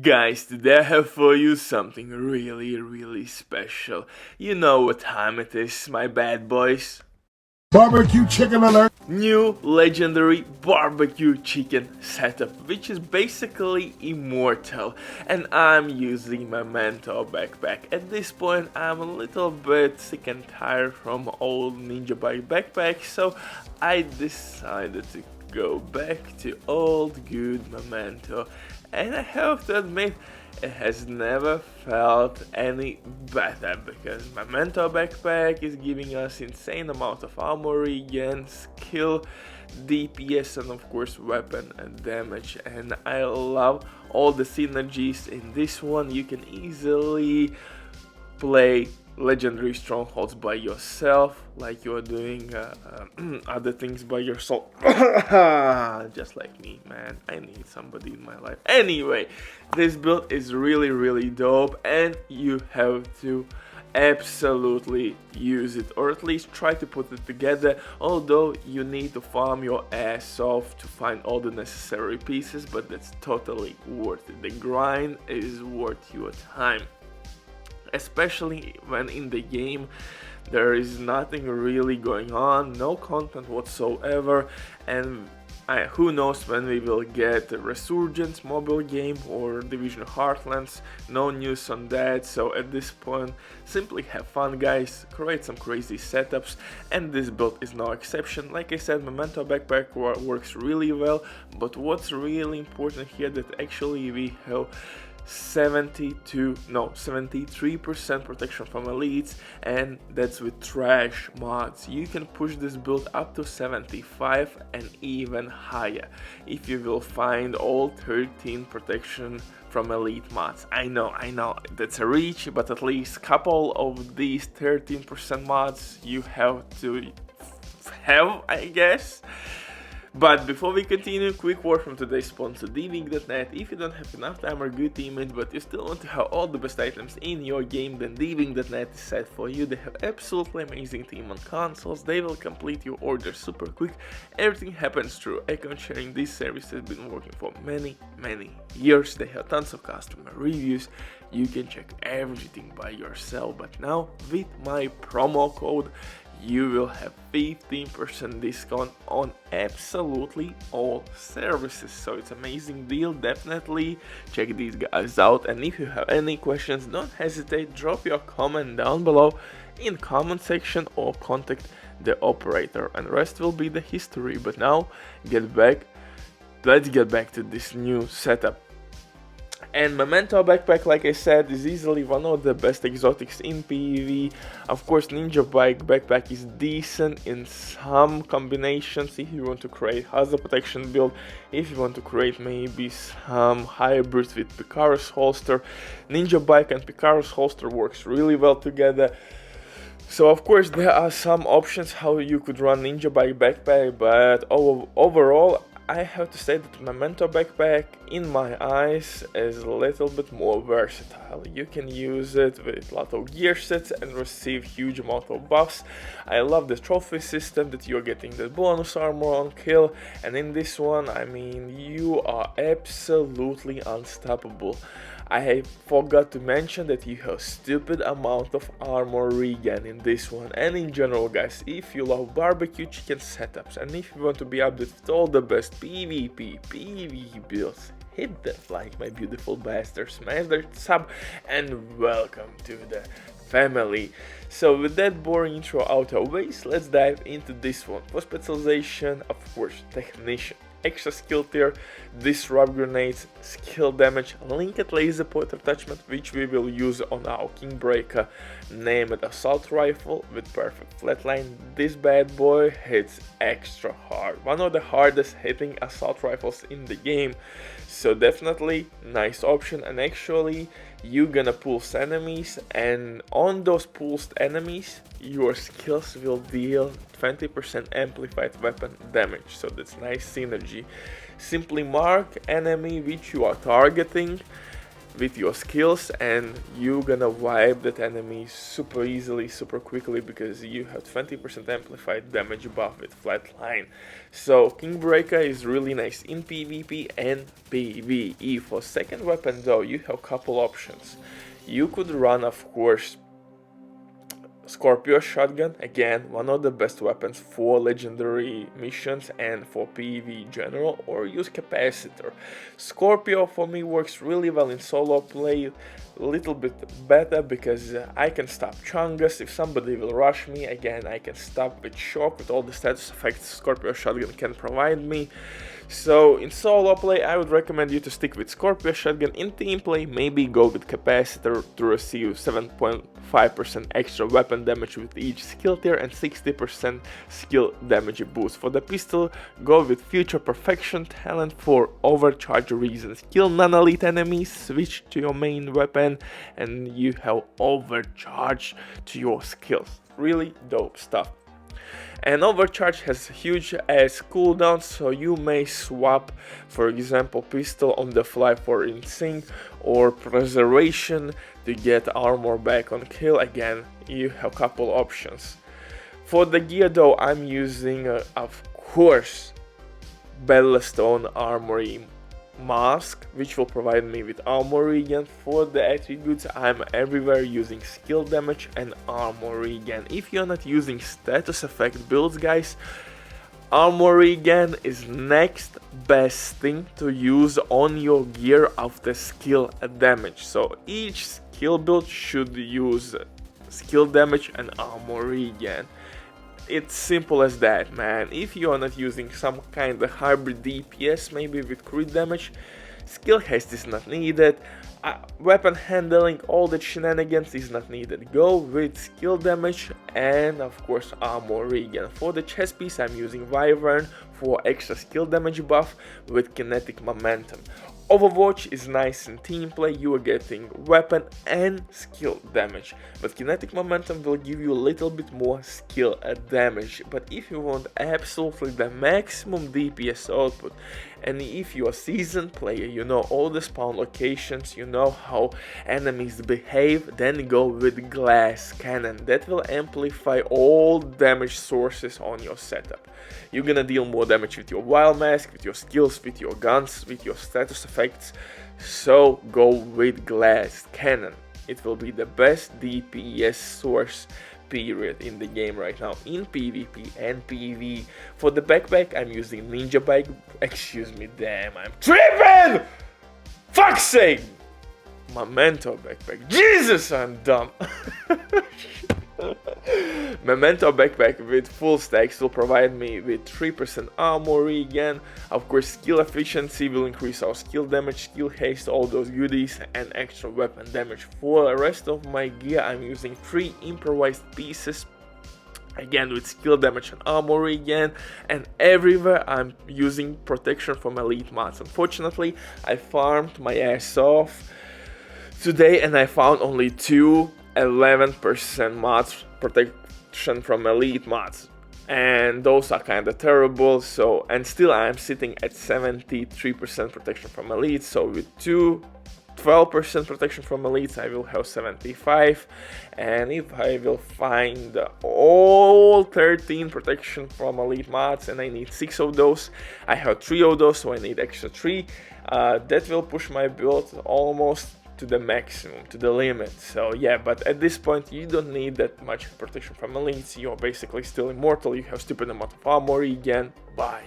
Guys, today I have for you something really special. You know what time it is, my bad boys. Barbecue chicken alert. New legendary barbecue chicken setup, which is basically immortal, and I'm using Memento backpack. At this point, I'm a little bit sick and tired from old NINJABIKE backpack, so I decided to go back to old good Memento, and I have to admit, it has never felt any better because Memento backpack is giving us insane amount of armor regen, skill, DPS, and of course weapon and damage. And I love all the synergies in this one. You can easily play legendary strongholds by yourself, like you're doing other things by yourself. Just like me, man, I need somebody in my life. Anyway, this build is really dope, and you have to absolutely use it, or at least try to put it together, although you need to farm your ass off to find all the necessary pieces, but that's totally worth it. The grind is worth your time, especially when in the game there is nothing really going on, no content whatsoever, and who knows when we will get a Resurgence mobile game or Division Heartlands. No news on that, so at this point simply have fun, guys, create some crazy setups, and this build is no exception. Like I said, Memento backpack works really well, but what's really important here that actually we have 73% protection from elites, and that's with trash mods. You can push this build up to 75 and even higher if you will find all 13 protection from elite mods. I know that's a reach, but at least couple of these 13% mods you have to have, I guess. But before we continue, quick word from today's sponsor, DWing.net. If you don't have enough time or good teammates, but you still want to have all the best items in your game, then DWing.net is set for you. They have absolutely amazing team on consoles. They will complete your order super quick. Everything happens through account sharing. This service has been working for many years. They have tons of customer reviews. You can check everything by yourself. But now with my promo code, you will have 15% discount on absolutely all services. So it's an amazing deal. Definitely check these guys out, and if you have any questions, don't hesitate, drop your comment down below in comment section or contact the operator, and rest will be the history. But now let's get back to this new setup. And Memento backpack, like I said, is easily one of the best exotics in PvE. Of course, NINJABIKE backpack is decent in some combinations if you want to create hazard protection build, if you want to create maybe some hybrids with Picaro's holster. NINJABIKE and Picaro's holster works really well together. So of course there are some options how you could run NINJABIKE backpack, but overall I have to say that Memento backpack, in my eyes, is a little bit more versatile. You can use it with a lot of gear sets and receive huge amount of buffs. I love the trophy system that you're getting the bonus armor on kill, and in this one, I mean, you are absolutely unstoppable. I forgot to mention that you have stupid amount of armor regen in this one, and in general, guys, if you love barbecue chicken setups and if you want to be updated with all the best PvE builds, hit that like, my beautiful bastard, smash that sub, and welcome to the family. So with that boring intro out of ways, let's dive into this one. For specialization, of course, technician. Extra skill tier, disrupt grenades, skill damage, linked laser point attachment, which we will use on our Kingbreaker, named assault rifle with perfect flatline. This bad boy hits extra hard, one of the hardest hitting assault rifles in the game, so definitely nice option. And actually you're gonna pulse enemies, and on those pulsed enemies your skills will deal 20% amplified weapon damage, so that's nice synergy. Simply mark enemy which you are targeting with your skills, and you're gonna wipe that enemy super easily, super quickly, because you have 20% amplified damage buff with flatline. So Kingbreaker is really nice in PvP and PvE. For second weapon though, you have couple options. You could run, of course, Scorpio shotgun, again one of the best weapons for legendary missions and for PvE general, or use capacitor. Scorpio for me works really well in solo play, a little bit better because I can stop chungus. If somebody will rush me, again I can stop with shock, with all the status effects Scorpio shotgun can provide me. So in solo play I would recommend you to stick with Scorpio shotgun. In team play maybe go with capacitor to receive 7.5% extra weapon damage with each skill tier and 60% skill damage boost. For the pistol, go with Future Perfection talent for overcharge reasons. Kill non-elite enemies, switch to your main weapon, and you have overcharge to your skills. Really dope stuff. And overcharge has huge ass cooldown, so you may swap, for example, pistol on the fly for insync or preservation to get armor back on kill. Again, you have couple options. For the gear though, I'm using of course Bellastone Armory mask, which will provide me with armor regen. For the attributes, I'm everywhere using skill damage and armor regen. If you're not using status effect builds, guys, armor regen is next best thing to use on your gear after skill damage. So each skill build should use skill damage and armor regen. It's simple as that, man. If you are not using some kind of hybrid DPS, maybe with crit damage, skill haste is not needed, weapon handling, all that shenanigans is not needed. Go with skill damage and of course armor regen. For the chest piece, I'm using Wyvern for extra skill damage buff with kinetic momentum. Overwatch is nice in team play, you are getting weapon and skill damage, but kinetic momentum will give you a little bit more skill damage. But if you want absolutely the maximum DPS output, and if you are a seasoned player, you know all the spawn locations, you know how enemies behave, then go with glass cannon. That will amplify all damage sources on your setup. You're gonna deal more damage with your wild mask, with your skills, with your guns, with your status effects. So go with glass cannon. It will be the best DPS source period in the game right now in PvP and PvE. For the backpack, I'm using NINJABIKE. Excuse me, damn, I'm tripping! Fuck's sake! Memento backpack. Jesus, I'm dumb. Memento backpack with full stacks will provide me with 3% armor regen. Of course, skill efficiency will increase our skill damage, skill haste, all those goodies, and extra weapon damage. For the rest of my gear, I'm using 3 improvised pieces, again with skill damage and armor regen, and everywhere I'm using protection from elite mods. Unfortunately, I farmed my ass off today and I found only 2 11% mods protection from elite mods, and those are kind of terrible. So, and still I'm sitting at 73% protection from elites. So with 12% protection from elites, I will have 75, and if I will find all 13 protection from elite mods, and I need 6 of those, I have 3 of those, so I need extra 3. That will push my build almost to the maximum, to the limit. So yeah, but at this point you don't need that much protection from elites. You're basically still immortal, you have stupid amount of armor regen. Bye.